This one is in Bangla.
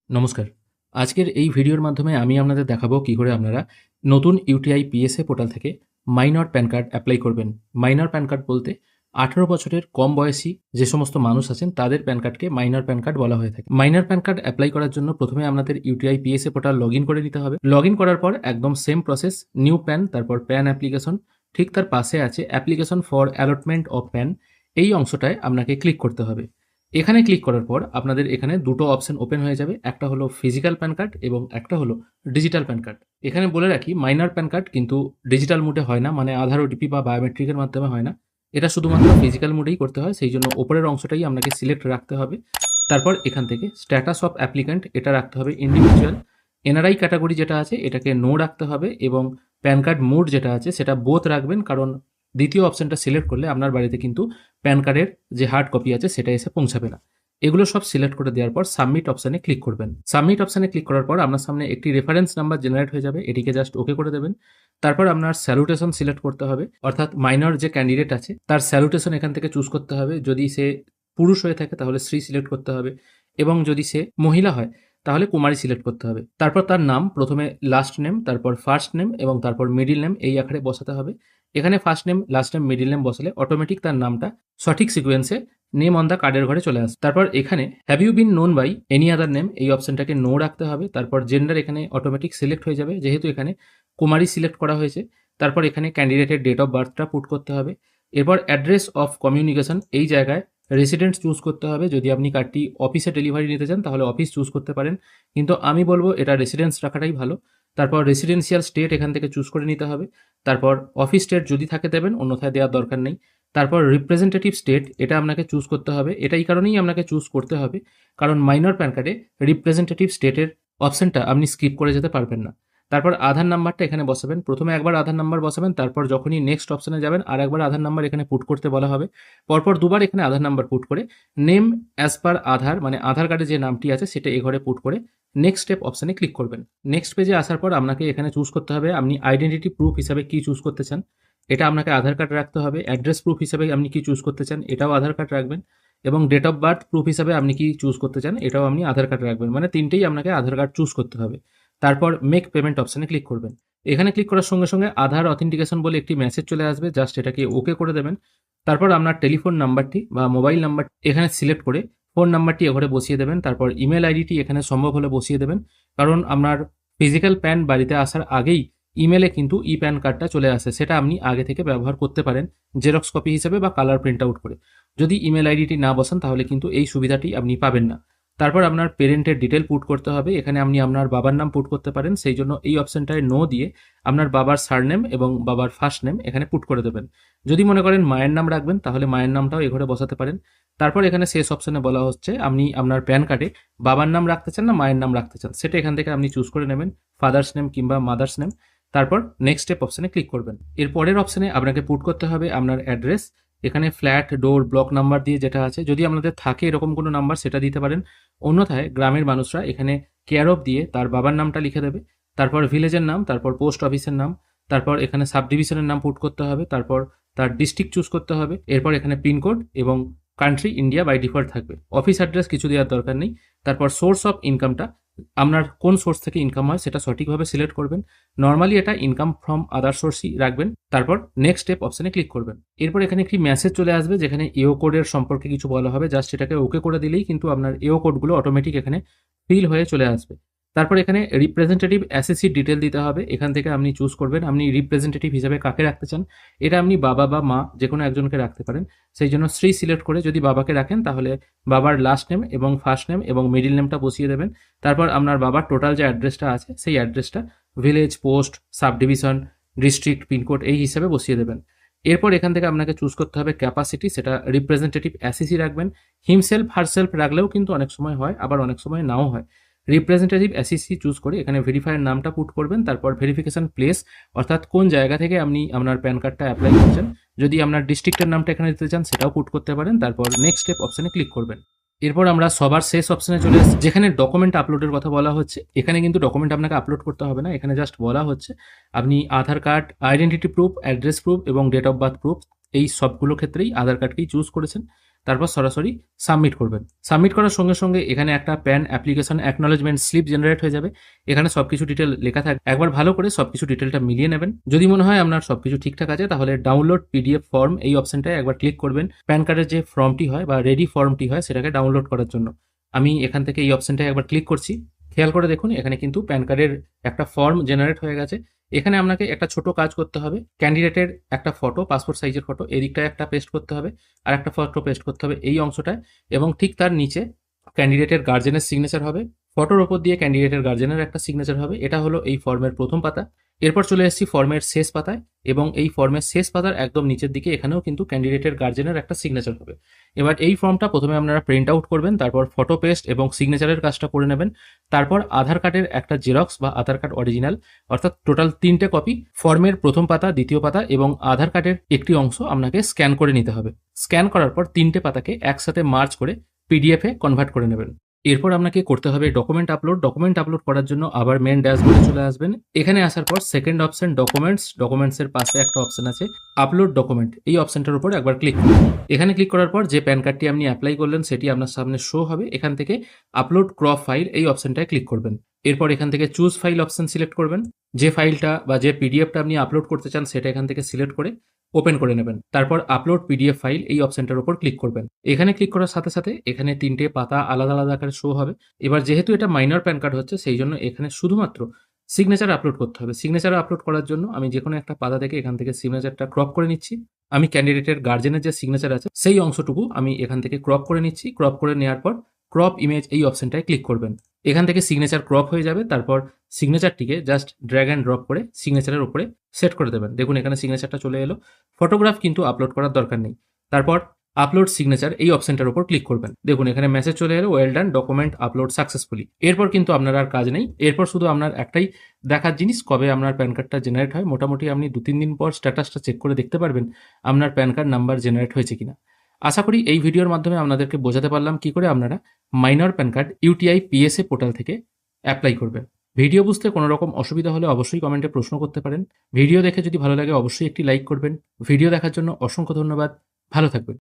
নমস্কার। আজকের এই ভিডিওর মাধ্যমে আমি আপনাদের দেখাবো কি করে আপনারা নতুন ইউটিআই পিএসএ পোর্টাল থেকে মাইনর প্যান কার্ড অ্যাপ্লাই করবেন। মাইনর প্যান কার্ড বলতে 18 বছরের কম বয়সী যে সমস্ত মানুষ আছেন তাদের প্যান কার্ডকে মাইনর প্যান কার্ড বলা হয়ে থাকে। মাইনর প্যান কার্ড অ্যাপ্লাই করার জন্য প্রথমে আপনাদের ইউটিআই পিএসএ পোর্টাল লগইন করে নিতে হবে। লগইন করার পর একদম সেম প্রসেস, নিউ প্যান, তারপর প্যান অ্যাপ্লিকেশন, ঠিক তার পাশে আছে application for allotment of pan. এই অংশটায় আপনাকে ক্লিক করতে হবে। এখানে ক্লিক করার পর আপনাদের এখানে দুটো অপশন ওপেন হয়ে যাবে, একটা হলো ফিজিক্যাল প্যান কার্ড এবং একটা হলো ডিজিটাল প্যান কার্ড। এখানে বলে রাখি মাইনর প্যান কার্ড কিন্তু ডিজিটাল মোডে হয় না, মানে আধার ওটিপি বা বায়োমেট্রিকের মাধ্যমে হয় না, এটা শুধুমাত্র ফিজিক্যাল মোডেই করতে হয়। সেই জন্য ওপরের অংশটাই আপনাকে সিলেক্ট রাখতে হবে। তারপর এখান থেকে স্ট্যাটাস অফ অ্যাপ্লিক্যান্ট এটা রাখতে হবে ইন্ডিভিজুয়াল। এনআরআই ক্যাটাগরি যেটা আছে এটাকে নো রাখতে হবে এবং প্যান কার্ড মোড যেটা আছে সেটা বোথ রাখবেন, কারণ দ্বিতীয় অপশনটা সিলেক্ট করলে আপনার বাড়িতে কিন্তু প্যান কার্ডের যে হার্ড কপি আছে সেটা এসে পৌঁছাবে না। এগুলো সব সিলেক্ট করে দেওয়ার পর সাবমিট অপশানে ক্লিক করবেন। সাবমিট অপশানে ক্লিক করার পর আপনার সামনে একটি রেফারেন্স নাম্বার জেনারেট হয়ে যাবে, এটিকে জাস্ট ওকে করে দেবেন। তারপর আপনার স্যালুটেশন সিলেক্ট করতে হবে, অর্থাৎ মাইনর যে ক্যান্ডিডেট আছে তার স্যালুটেশন এখান থেকে চুজ করতে হবে। যদি সে পুরুষ হয়ে থাকে তাহলে শ্রী সিলেক্ট করতে হবে এবং যদি সে মহিলা হয় তাহলে কুমারী সিলেক্ট করতে হবে। তারপর তার নাম প্রথমে লাস্ট নেম, তারপর ফার্স্ট নেম এবং তারপর মিডিল নেম এই আকারে বসাতে হবে। এখানে first name, last name, middle name বসালে অটোমেটিক তার নামটা সঠিক সিকোয়েন্সে নেম অন দ্য কার্ডের ঘরে চলে আসে। তারপর এখানে have you been known by any other name এই অপশনটাকে নো রাখতে হবে। তারপর জেন্ডার এখানে অটোমেটিক সিলেক্ট হয়ে যাবে, যেহেতু এখানে কুমারী সিলেক্ট করা হয়েছে। তারপর এখানে ক্যান্ডিডেটের ডেট অফ বার্থটা পুট করতে হবে। এরপর অ্যাড্রেস অফ কমিউনিকেশন এই জায়গায় রেসিডেন্ট চুজ করতে হবে। যদি আপনি কার্ডটি অফিসে ডেলিভারি নিতে চান তাহলে অফিস চুজ করতে পারেন, কিন্তু আমি বলবো এটা রেসিডেন্স রাখাটাই ভালো। তারপর রেসিডেন্সিয়াল স্টেট এখান থেকে চুজ করে নিতে হবে। তারপর অফিস স্টেট যদি থাকে দেবেন, অন্যথায় দেওয়ার দরকার নেই। তারপর রিপ্রেজেন্টেটিভ স্টেট এটা আপনাকে চুজ করতে হবে। এটা এই কারণেই আপনাকে চুজ করতে হবে কারণ মাইনর প্যান কার্ডে রিপ্রেজেন্টেটিভ স্টেটের অপশনটা আপনি স্কিপ করে যেতে পারবেন না। তারপর আধার নাম্বারটা এখানে বসাবেন। প্রথমে একবার আধার নাম্বার বসাবেন, তারপর যখনই নেক্সট অপশনে যাবেন আর একবার আধার নাম্বার এখানে পুট করতে বলা হবে। পরপর দুবার এখানে আধার নাম্বার পুট করে নেম অ্যাজ পার আধার, মানে আধার কার্ডে যে নামটি আছে সেটা এ ঘরে পুট করে নেক্সট স্টেপ অপশনে ক্লিক করবেন। নেক্সট পেজে আসার পর আপনাকে এখানে চুজ করতে হবে আপনি আইডেন্টিটি প্রুফ হিসাবে কি চুজ করতে চান। এটা আপনাকে আধার কার্ড রাখতে হবে। অ্যাড্রেস প্রুফ হিসাবে আপনি কি চুজ করতে চান, এটাও আধার কার্ড রাখবেন। এবং ডেট অফ বার্থ প্রুফ হিসাবে আপনি কি চুজ করতে চান, এটাও আপনি আধার কার্ড রাখবেন। মানে তিনটেই আপনাকে আধার কার্ড চুজ করতে হবে। তারপর মেক পেমেন্ট অপশানে ক্লিক করবেন। এখানে ক্লিক করার সঙ্গে সঙ্গে আধার অথেন্টিকেশন বলে একটি মেসেজ চলে আসবে, জাস্ট এটাকে ওকে করে দেবেন। তারপর আপনার টেলিফোন নাম্বারটি বা মোবাইল নাম্বার এখানে সিলেক্ট করে ফোন নাম্বারটি এঘরে বসিয়ে দেবেন। তারপর ইমেল আইডিটি এখানে সম্ভব হলে বসিয়ে দেবেন, কারণ আপনার ফিজিক্যাল প্যান বাড়িতে আসার আগেই ইমেলে কিন্তু ই প্যান কার্ডটা চলে আসে, সেটা আপনি আগে থেকে ব্যবহার করতে পারেন জেরক্স কপি হিসেবে বা কালার প্রিন্ট আউট করে। যদি ইমেল আইডিটি না বসান তাহলে কিন্তু এই সুবিধাটি আপনি পাবেন না। তারপর আপনার পেরেন্টের ডিটেল পুট করতে হবে। এখানে আপনি আপনার বাবার নাম পুট করতে পারেন, সেই জন্য এই অপশনটায় নো দিয়ে আপনার বাবার সারনেম এবং বাবার ফার্স্ট নেম এখানে পুট করে দেবেন। যদি মনে করেন মায়ের নাম রাখবেন তাহলে মায়ের নামটাও এঘরে বসাতে পারেন। তারপর এখানে শেষ অপশনে বলা হচ্ছে আপনি আপনার প্যান কার্ডে বাবার নাম রাখতে চান না মায়ের নাম রাখতে চান, সেটা এখান থেকে আপনি চুজ করে নেবেন, ফাদার্স নেম কিংবা মাদার্স নেম। তারপর নেক্সট স্টেপ অপশনে ক্লিক করবেন। এর পরের অপশনে আপনাকে পুট করতে হবে আপনার অ্যাড্রেস। এখানে ফ্ল্যাট, ডোর, ব্লক নাম্বার দিয়ে যেটা আছে, যদি আপনাদের থাকে এরকম কোনো নাম্বার সেটা দিতে পারেন। অন্যথায় গ্রামের মানুষরা এখানে কেয়ার অফ দিয়ে তার বাবার নামটা লিখে দেবে। তারপর ভিলেজের নাম, তারপর পোস্ট অফিসের নাম, তারপর এখানে সাব ডিভিশনের নাম পুট করতে হবে, তারপর তার ডিস্ট্রিক্ট চুজ করতে হবে। এরপর এখানে পিনকোড এবং কান্ট্রি ইন্ডিয়া বাই ডিফল্ট থাকবে, অফিস অ্যাড্রেস কিছু দেওয়ার দরকার নেই। তারপর সোর্স অফ ইনকামটা আপনার কোন সোর্স থেকে ইনকাম হয় সেটা সঠিকভাবে সিলেক্ট করবেন। নর্মালি এটা ইনকাম ফ্রম আদার সোর্সই রাখবেন। তারপর নেক্সট স্টেপ অপশনে ক্লিক করবেন। এরপর এখানে একটি মেসেজ চলে আসবে যেখানে এও কোডের সম্পর্কে কিছু বলা হবে, জাস্ট এটাকে ওকে করে দিলেই কিন্তু আপনার এও কোডগুলো অটোমেটিক এখানে ফিল হয়ে চলে আসবে। তারপর এখানে রিপ্রেজেন্টেটিভ অ্যাসেসি ডিটেল দিতে হবে। এখান থেকে আপনি চুজ করবেন আপনি রিপ্রেজেন্টেটিভ হিসাবে কাকে রাখতে চান। এটা আপনি বাবা বা মা যে কোনো একজনকে রাখতে পারেন, সেই জন্য শ্রী সিলেক্ট করে যদি বাবাকে রাখেন তাহলে বাবার লাস্ট নেম এবং ফার্স্ট নেম এবং মিডিল নেমটা বসিয়ে দেবেন। তারপর আপনার বাবার টোটাল যে অ্যাড্রেসটা আছে সেই অ্যাড্রেসটা village, post, subdivision, district, pincode এই হিসাবে বসিয়ে দেবেন। এরপর এখান থেকে আপনাকে চুজ করতে হবে ক্যাপাসিটি, সেটা রিপ্রেজেন্টেটিভ অ্যাসেসি রাখবেন। হিমসেলফ হারসেলফ রাখলেও কিন্তু অনেক সময় হয়, আবার অনেক সময় নাও হয়। রিপ্রেজেন্টেটিভ অ্যাসেসি চুজ করে এখানে ভেরিফায়ার নামটা পুট করবেন। তারপর ভেরিফিকেশন প্লেস, অর্থাৎ কোন জায়গা থেকে আপনি আপনার প্যান কার্ডটা অ্যাপ্লাই করছেন। যদি আপনার ডিস্ট্রিক্টের নামটা এখানে দিতে চান সেটাও পুট করতে পারেন। তারপর নেক্সট স্টেপ অপশনে ক্লিক করবেন। এরপর আমরা সবার শেষ অপশনে চলে এসেছি যেখানে ডকুমেন্ট আপলোডের কথা বলা হচ্ছে। এখানে কিন্তু ডকুমেন্ট আপনাকে আপলোড করতে হবে না, এখানে জাস্ট বলা হচ্ছে আপনি Aadhaar card, identity proof, address proof এবং ডেট অফ বার্থ প্রুফ এই সবগুলো ক্ষেত্রেই আধার কার্ডকেই চুজ করেছেন। তারপর সরাসরি সাবমিট করবেন। সাবমিট করার সঙ্গে সঙ্গে এখানে একটা PAN application acknowledgement slip generate হয়ে যাবে। এখানে সবকিছু ডিটেল লেখা থাকবে, একবার ভালো করে সবকিছু ডিটেলটা মিলিয়ে নেবেন। যদি মনে হয় আপনার সবকিছু ঠিকঠাক আছে তাহলে ডাউনলোড পিডিএফ ফর্ম এই অপশনটায় একবার ক্লিক করবেন প্যান কার্ডের যে ফর্মটি হয় বা রেডি ফর্মটি হয় সেটাকে ডাউনলোড করার জন্য। আমি এখান থেকে এই অপশনটায় একবার ক্লিক করছি। খেয়াল করে দেখুন এখানে কিন্তু প্যান কার্ডের একটা ফর্ম জেনারেট হয়ে গেছে। এখানে আপনাকে একটা ছোট কাজ করতে হবে, ক্যান্ডিডেটের একটা ফটো, পাসপোর্ট সাইজের ফটো এদিকটায় একটা পেস্ট করতে হবে, আর একটা ফটো পেস্ট করতে হবে এই অংশটায়, এবং ঠিক তার নিচে ক্যান্ডিডেটের গার্জেনের সিগনেচার হবে, ফটোর ওপর দিয়ে ক্যান্ডিডেটের গার্জেনের একটা সিগনেচার হবে। এটা হলো এই ফর্মের প্রথম পাতা। এরপর চলে এসেছি ফর্মের শেষ পাতায়, এবং এই ফর্মের শেষ পাতার একদম নিচের দিকে এখানেও কিন্তু ক্যান্ডিডেটের গার্জেনের একটা সিগনেচার হবে। এবার এই ফর্মটা প্রথমে আপনারা প্রিন্ট আউট করবেন, তারপর ফটো পেস্ট এবং সিগনেচারের কাজটা করে নেবেন। তারপর আধার কার্ডের একটা জেরক্স বা আধার কার্ড অরিজিনাল, অর্থাৎ টোটাল 3টে কপি, ফর্মের প্রথম পাতা, দ্বিতীয় পাতা এবং আধার কার্ডের একটি অংশ আপনাকে স্ক্যান করে নিতে হবে। স্ক্যান করার পর 3টে পাতাকে একসাথে মার্জ করে পিডিএফে কনভার্ট করে নেবেন। এরপর আপনাকে করতে হবে ডকুমেন্ট আপলোড। ডকুমেন্ট আপলোড করার জন্য আবার মেন ড্যাশবোর্ডে চলে আসবেন। এখানে আসার পর সেকেন্ড অপশন ডকুমেন্টস, ডকুমেন্টসের পাশে একটা অপশন আছে আপলোড ডকুমেন্ট, এই অপশনটার উপর একবার ক্লিক করুন। এখানে ক্লিক করার পর যে প্যান কার্ডটি আপনি অ্যাপ্লাই করলেন সেটি আপনার সামনে শো হবে। এখান থেকে আপলোড ক্রপ ফাইল এই অপশনটায় ক্লিক করবেন। এরপর এখান থেকে চুজ ফাইল অপশন সিলেক্ট করবেন। যে ফাইলটা বা যে পিডিএফটা আপনি আপলোড করতে চান সেটা এখান থেকে সিলেক্ট করে ওপেন করে নেবেন। তারপর আপলোড পিডিএফ ফাইল এই অপশনটার উপর ক্লিক করবেন। এখানে ক্লিক করার সাথে সাথে এখানে 3টে পাতা আলাদা আলাদা আকারে শো হবে। এবার যেহেতু এটা মাইনর প্যান কার্ড হচ্ছে সেই জন্য এখানে শুধুমাত্র সিগনেচার আপলোড করতে হবে। সিগনেচার আপলোড করার জন্য আমি যে কোনো একটা পাতা থেকে এখান থেকে সিগনেচারটা ক্রপ করে নিচ্ছি। আমি ক্যান্ডিডেটের গার্জেনের যে সিগনেচার আছে সেই অংশটুকু আমি এখান থেকে ক্রপ করে নিচ্ছি। ক্রপ করে নেওয়ার পর ক্রপ ইমেজ এই অপশনটায় ক্লিক করবেন। এখান থেকে সিগনেচার ক্রপ হয়ে যাবে। তারপর সিগনেচারটিকে জাস্ট ড্র্যাগ অ্যান্ড ড্রপ করে সিগনেচারের উপরে সেট করে দেবেন। দেখুন এখানে সিগনেচারটা চলে এলো। ফটোগ্রাফ কিন্তু আপলোড করার দরকার নেই। তারপর আপলোড সিগনেচার এই অপশনটার উপর ক্লিক করবেন। দেখুন এখানে মেসেজ চলে এলো, well done, document upload successfully. এরপর কিন্তু আপনার আর কাজ নেই। এরপর শুধু আপনার একটাই দেখার জিনিস, কবে আপনার প্যান কার্ডটা জেনারেট হয়। মোটামুটি আপনি 2-3 দিন পর স্ট্যাটাসটা চেক করে দেখতে পারবেন আপনার প্যান কার্ড নাম্বার জেনারেট হয়েছে কিনা। আশা করি এই ভিডিওর মাধ্যমে আপনাদেরকে বোঝাতে পারলাম কি করে আপনারা মাইনর প্যান কার্ড ইউটিআই পিএসএ পোর্টাল থেকে অ্যাপ্লাই করবেন। ভিডিও বুঝতে কোনো রকম অসুবিধা হলে অবশ্যই কমেন্টে প্রশ্ন করতে পারেন। ভিডিও দেখে যদি ভালো লাগে অবশ্যই একটি লাইক করবেন। ভিডিও দেখার জন্য অসংখ্য ধন্যবাদ। ভালো থাকবেন।